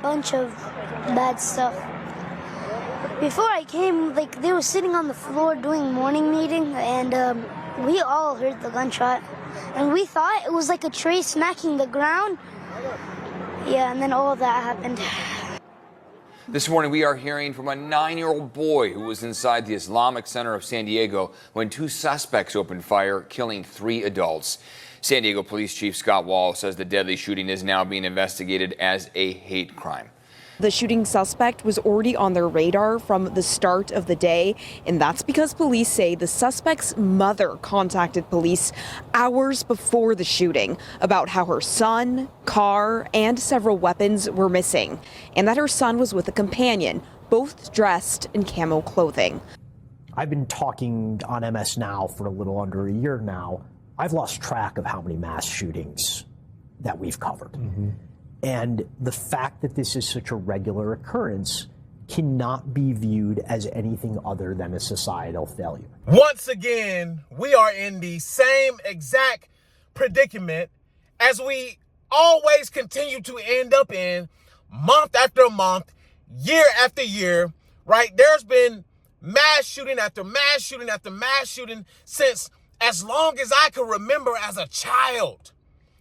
bunch of bad stuff. Before I came, like, they were sitting on the floor doing morning meeting, and we all heard the gunshot. And we thought it was like a tray smacking the ground. Yeah, and then all of that happened. This morning, we are hearing from a 9-year-old boy who was inside the Islamic Center of San Diego when 2 suspects opened fire, killing 3 adults. San Diego Police Chief Scott Wall says the deadly shooting is now being investigated as a hate crime. The shooting suspect was already on their radar from the start of the day, and that's because police say the suspect's mother contacted police hours before the shooting about how her son, car, and several weapons were missing, and that her son was with a companion, both dressed in camo clothing. I've been talking on MS Now for a little under a year now. I've lost track of how many mass shootings that we've covered. Mm-hmm. And the fact that this is such a regular occurrence cannot be viewed as anything other than a societal failure. Once again, we are in the same exact predicament as we always continue to end up in month after month, year after year, right? There's been mass shooting after mass shooting after mass shooting since as long as I can remember as a child,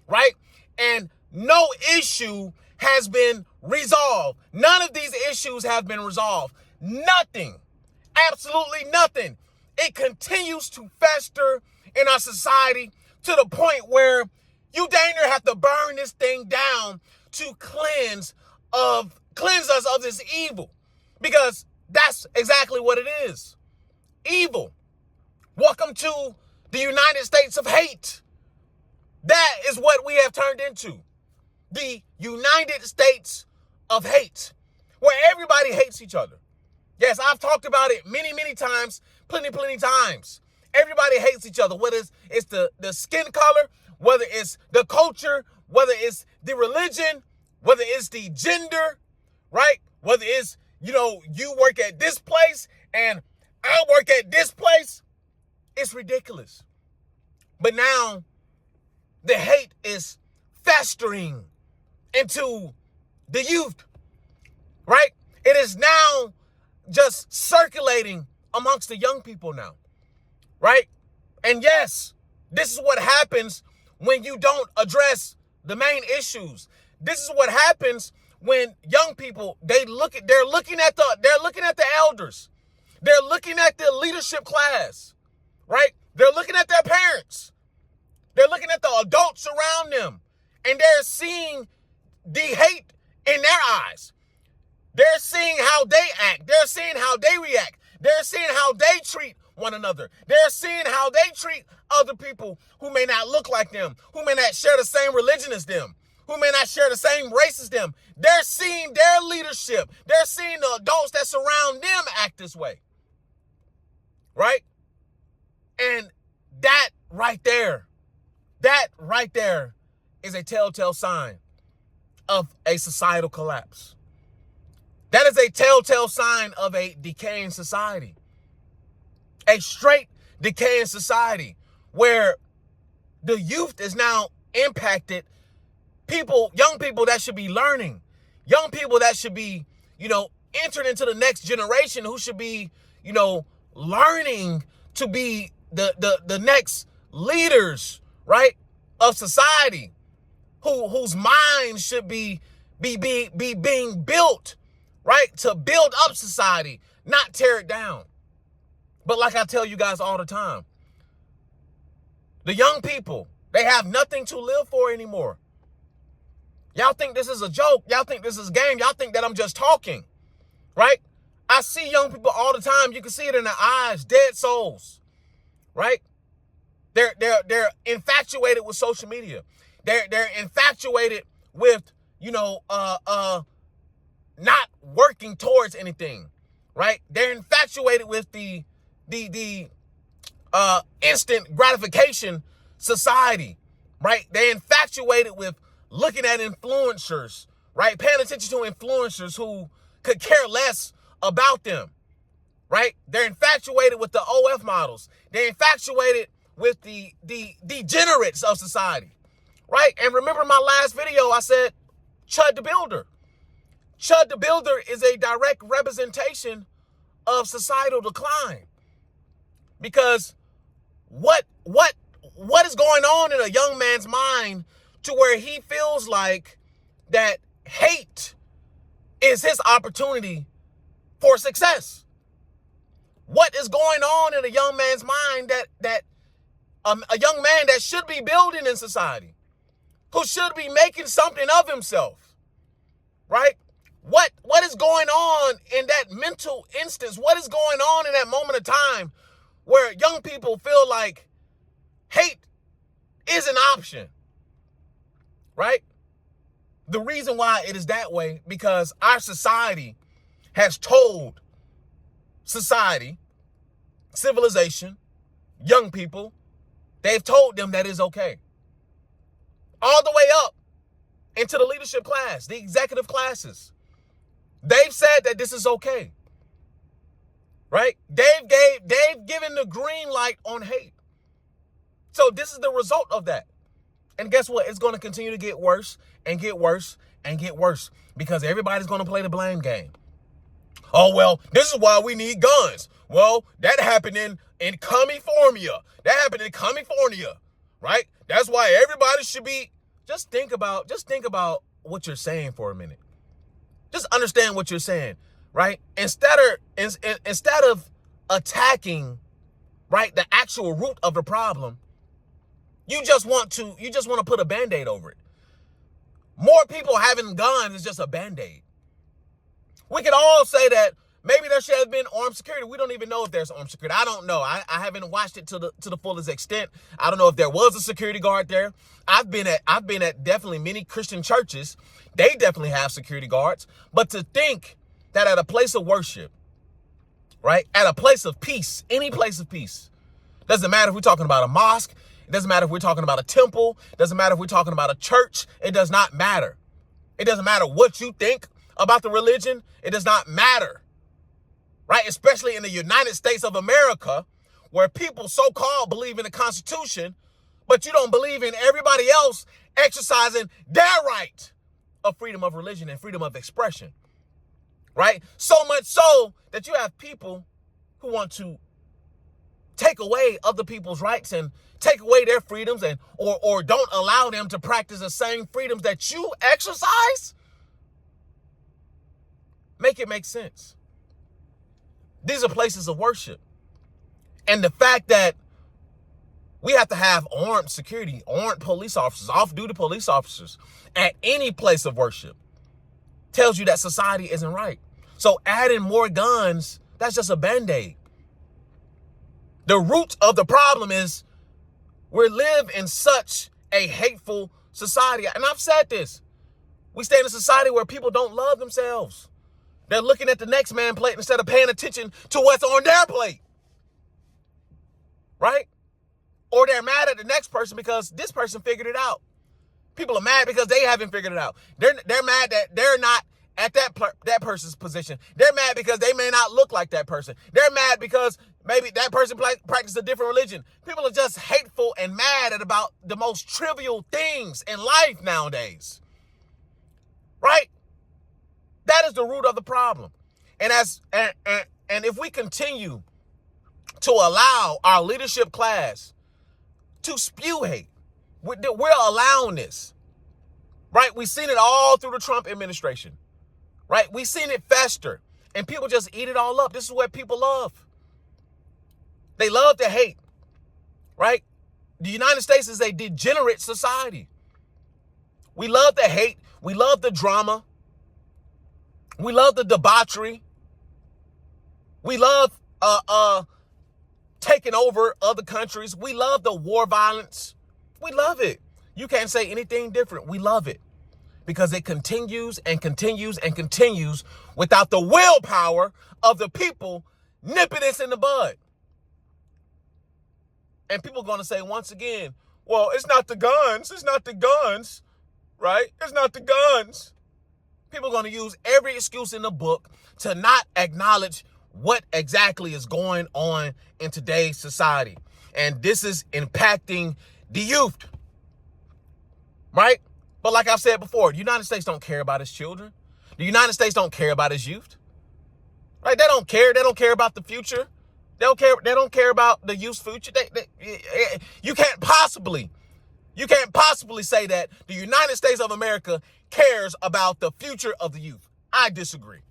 right? And no issue has been resolved. None of these issues have been resolved. Nothing. Absolutely nothing. It continues to fester in our society to the point where you dang near have to burn this thing down to cleanse us of this evil. Because that's exactly what it is. Evil. Welcome to the United States of hate. That is what we have turned into. The United States of hate, where everybody hates each other. Yes, I've talked about it many, many times, plenty times. Everybody hates each other, whether it's the skin color, whether it's the culture, whether it's the religion, whether it's the gender, right? Whether it's, you work at this place and I work at this place. It's ridiculous. But now the hate is festering into the youth, right? It is now just circulating amongst the young people now, right? And yes, this is what happens when you don't address the main issues. This is what happens when young people, they're looking at the elders. They're looking at the leadership class, right? They're looking at their parents. They're looking at the adults around them, and they're seeing the hate in their eyes. They're seeing how they act. They're seeing how they react. They're seeing how they treat one another. They're seeing how they treat other people who may not look like them, who may not share the same religion as them, who may not share the same race as them. They're seeing their leadership. They're seeing the adults that surround them act this way, right? And that right there is a telltale sign of a societal collapse. That is a telltale sign of a decaying society. A straight decaying society where the youth is now impacted. Young people that should be learning, young people that should be, entered into the next generation who should be, learning to be the next leaders, right, of society, whose minds should be being built, right, to build up society, not tear it down. But like I tell you guys all the time, the young people, they have nothing to live for anymore. Y'all think this is a joke. Y'all think this is a game. Y'all think that I'm just talking, right? I see young people all the time. You can see it in their eyes, dead souls, right? They're infatuated with social media. They're infatuated with, not working towards anything, right? They're infatuated with the instant gratification society, right? They're infatuated with looking at influencers, right? Paying attention to influencers who could care less about them, right? They're infatuated with the OF models. They're infatuated with the degenerates of society, right? And remember my last video, I said, Chud the Builder. Chud the Builder is a direct representation of societal decline. Because what is going on in a young man's mind to where he feels like that hate is his opportunity for success? What is going on in a young man's mind that a young man that should be building in society, who should be making something of himself, right? What is going on in that mental instance? What is going on in that moment of time where young people feel like hate is an option, right? The reason why it is that way, because our society has told society, civilization, young people, they've told them that it's okay. All the way up into the leadership class, the executive classes. They've said that this is okay, right? They've given the green light on hate. So this is the result of that. And guess what? It's going to continue to get worse and get worse and get worse because everybody's going to play the blame game. Oh, well, this is why we need guns. Well, that happened in California. That happened in California, right? That's why everybody should be. Just think about what you're saying for a minute. Just understand what you're saying, right? Instead of attacking, right, the actual root of the problem, you just want to put a Band-Aid over it. More people having guns is just a Band-Aid. We could all say that maybe there should have been armed security. We don't even know if there's armed security. I don't know. I haven't watched it to the fullest extent. I don't know if there was a security guard there. I've been at definitely many Christian churches. They definitely have security guards. But to think that at a place of worship, right, at a place of peace, any place of peace, doesn't matter if we're talking about a mosque, it doesn't matter if we're talking about a temple, it doesn't matter if we're talking about a church, it does not matter. It doesn't matter what you think about the religion, it does not matter, right? Especially in the United States of America, where people so-called believe in the Constitution, but you don't believe in everybody else exercising their right of freedom of religion and freedom of expression, right? So much so that you have people who want to take away other people's rights and take away their freedoms and or don't allow them to practice the same freedoms that you exercise. Make it make sense. These are places of worship. And the fact that we have to have armed security, armed police officers, off-duty police officers at any place of worship tells you that society isn't right. So adding more guns, that's just a Band-Aid. The root of the problem is we live in such a hateful society. And I've said this. We stay in a society where people don't love themselves. They're looking at the next man's plate instead of paying attention to what's on their plate. Right? Or they're mad at the next person because this person figured it out. People are mad because they haven't figured it out. They're mad that they're not at that person's position. They're mad because they may not look like that person. They're mad because maybe that person practices a different religion. People are just hateful and mad at about the most trivial things in life nowadays. Right? That is the root of the problem. And if we continue to allow our leadership class to spew hate, we're allowing this, right? We've seen it all through the Trump administration, right? We've seen it fester and people just eat it all up. This is what people love. They love to hate, right? The United States is a degenerate society. We love to hate. We love the drama. We love the debauchery. We love taking over other countries. We love the war violence. We love it. You can't say anything different. We love it because it continues and continues and continues without the willpower of the people nipping this in the bud. And people are going to say once again, well, it's not the guns. It's not the guns, right? It's not the guns. People are going to use every excuse in the book to not acknowledge what exactly is going on in today's society. And this is impacting the youth, right? But like I've said before, the United States don't care about its children. The United States don't care about its youth. Right? They don't care. They don't care about the future. They don't care about the youth's future. You can't possibly say that the United States of America cares about the future of the youth. I disagree.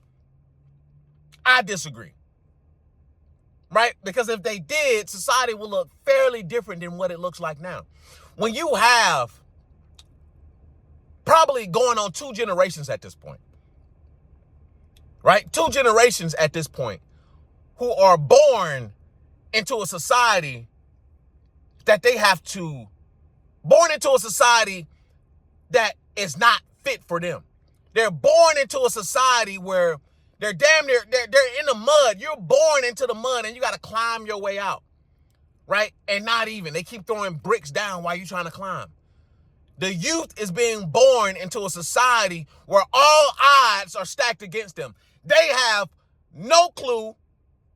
Right? Because if they did, society will look fairly different than what it looks like now. When you have probably going on 2 generations at this point, right? 2 generations at this point who are born into a society that born into a society that is not fit for them. They're born into a society where they're in the mud. You're born into the mud and you got to climb your way out, right? And not even. They keep throwing bricks down while you're trying to climb. The youth is being born into a society where all odds are stacked against them. They have no clue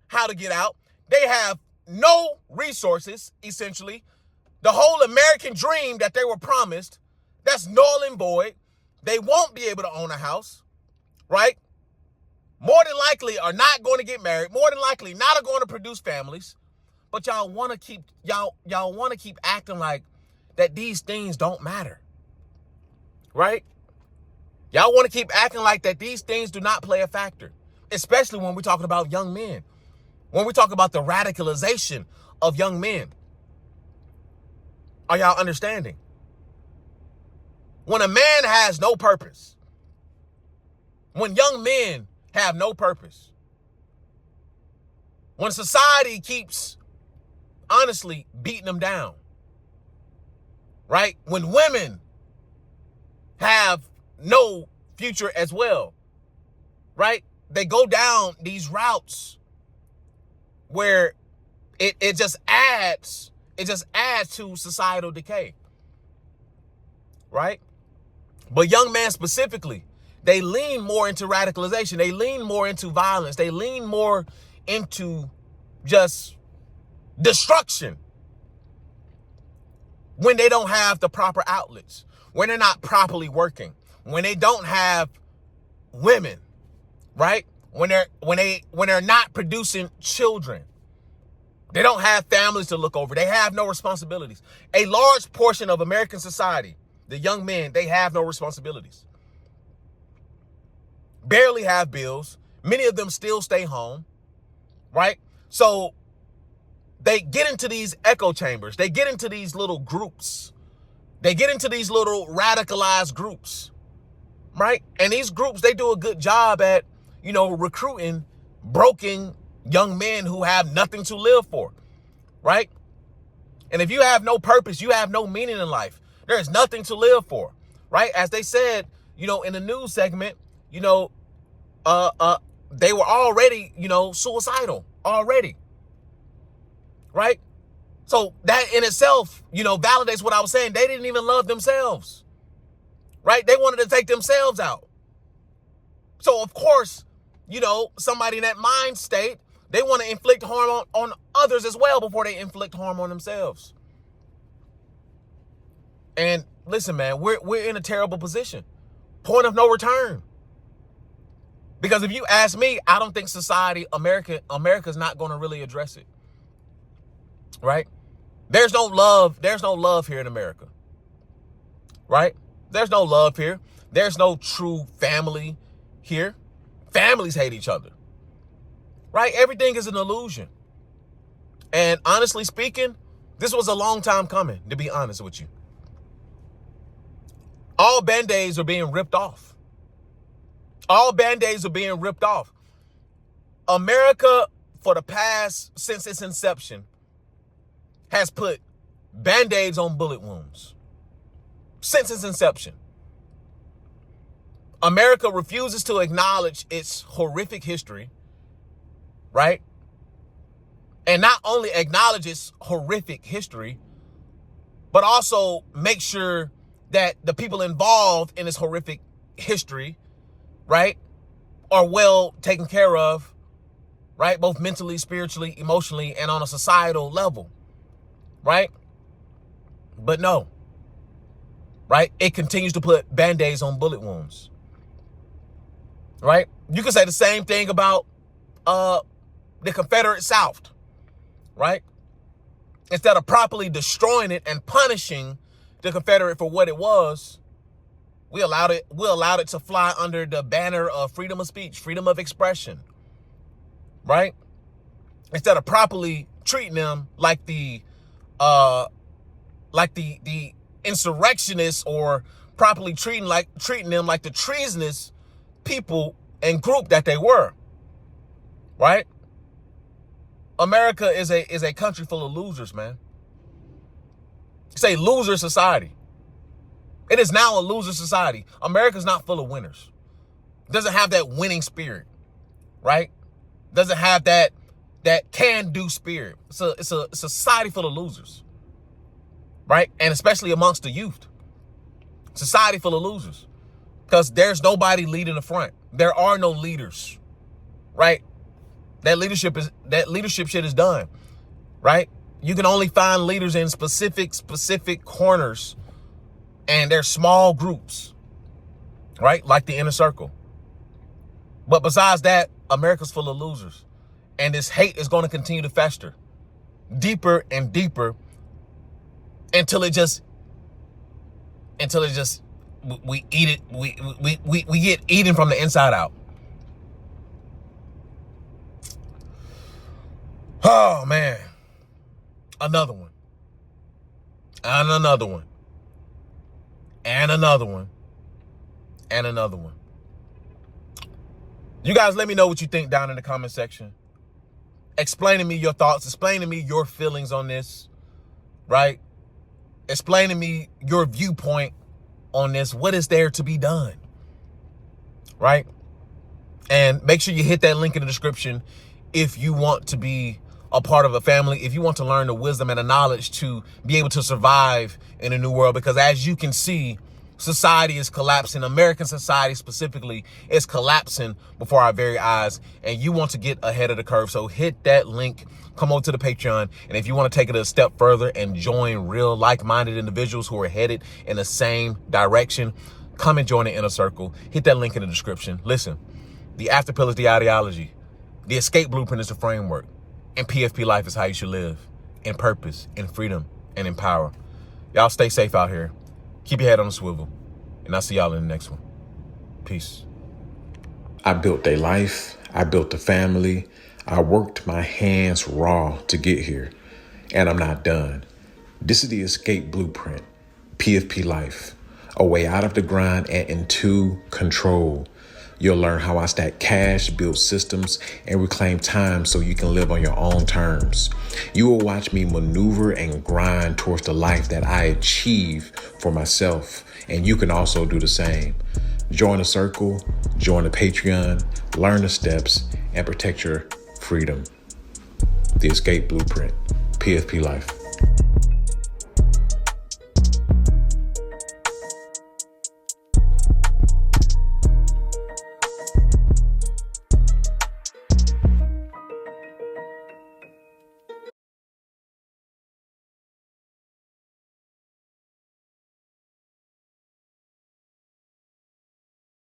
how to get out. They have no resources, essentially. The whole American dream that they were promised, that's null and void. They won't be able to own a house, right? More than likely are not going to get married. More than likely not are going to produce families. But y'all want to keep acting like that these things don't matter, right? Y'all want to keep acting like that these things do not play a factor, especially when we're talking about young men. When we talk about the radicalization of young men. Are y'all understanding? When a man has no purpose, when young men have no purpose, when society keeps honestly beating them down, right? When women have no future as well, right? They go down these routes where it just adds to societal decay, right? But young men specifically, they lean more into radicalization. They lean more into violence. They lean more into just destruction when they don't have the proper outlets, when they're not properly working, when they don't have women, right? When they're not producing children. They don't have families to look over. They have no responsibilities. A large portion of American society, the young men, they have no responsibilities. Barely have bills. Many of them still stay home, right? So they get into these echo chambers. They get into these little groups. They get into these little radicalized groups, right? And these groups, they do a good job at, recruiting broken young men who have nothing to live for, right? And if you have no purpose, you have no meaning in life. There is nothing to live for, right? As they said, in the news segment, they were already, suicidal already, right? So that in itself, validates what I was saying. They didn't even love themselves, right? They wanted to take themselves out. So of course, somebody in that mind state, they want to inflict harm on others as well before they inflict harm on themselves. And listen, man, we're in a terrible position. Point of no return. Because if you ask me, I don't think America's not going to really address it. Right? There's no love here in America. Right? There's no love here. There's no true family here. Families hate each other. Right? Everything is an illusion. And honestly speaking, this was a long time coming, to be honest with you. All Band-Aids are being ripped off. All Band-Aids are being ripped off. America, since its inception, has put Band-Aids on bullet wounds. Since its inception. America refuses to acknowledge its horrific history, right? And not only acknowledge its horrific history, but also make sure that the people involved in this horrific history, right, are well taken care of, right? Both mentally, spiritually, emotionally, and on a societal level, right? But no, right? It continues to put Band-Aids on bullet wounds. right? You can say the same thing about the Confederate South, right? Instead of properly destroying it and punishing the Confederate for what it was, we allowed it to fly under the banner of freedom of speech, freedom of expression, right? Instead of properly treating them like the insurrectionists, or properly treating them like the treasonous people and group that they were, right? America is a country full of losers, man. It's a loser society. It is now a loser society. America's not full of winners. It doesn't have that winning spirit, right? It doesn't have that can-do spirit. It's a society full of losers, right? And especially amongst the youth. Society full of losers. Because there's nobody leading the front. There are no leaders, right? That leadership shit is done, right? You can only find leaders in specific corners, and they're small groups, right? Like the inner circle. But besides that, America's full of losers. And this hate is going to continue to fester deeper and deeper until it just we eat it. We get eaten from the inside out. Oh man. Another one. And another one. And another one. And another one. You guys let me know what you think down in the comment section. Explain to me your thoughts. Explain to me your feelings on this. Right? Explain to me your viewpoint on this. What is there to be done? Right? And make sure you hit that link in the description if you want to be a part of a family, if you want to learn the wisdom and the knowledge to be able to survive in a new world. Because as you can see, society is collapsing. American society specifically is collapsing before our very eyes. And you want to get ahead of the curve. So hit that link, come over to the Patreon. And if you want to take it a step further and join real like-minded individuals who are headed in the same direction, come and join the inner circle. Hit that link in the description. Listen, the after pill is the ideology. The escape blueprint is the framework. And PFP life is how you should live, in purpose, in freedom, and in power. Y'all stay safe out here. Keep your head on the swivel. And I'll see y'all in the next one. Peace. I built a life. I built a family. I worked my hands raw to get here. And I'm not done. This is the escape blueprint. PFP life. A way out of the grind and into control. You'll learn how I stack cash, build systems, and reclaim time so you can live on your own terms. You will watch me maneuver and grind towards the life that I achieve for myself, and you can also do the same. Join the circle, join the Patreon, learn the steps, and protect your freedom. The Escape Blueprint, PFP Life.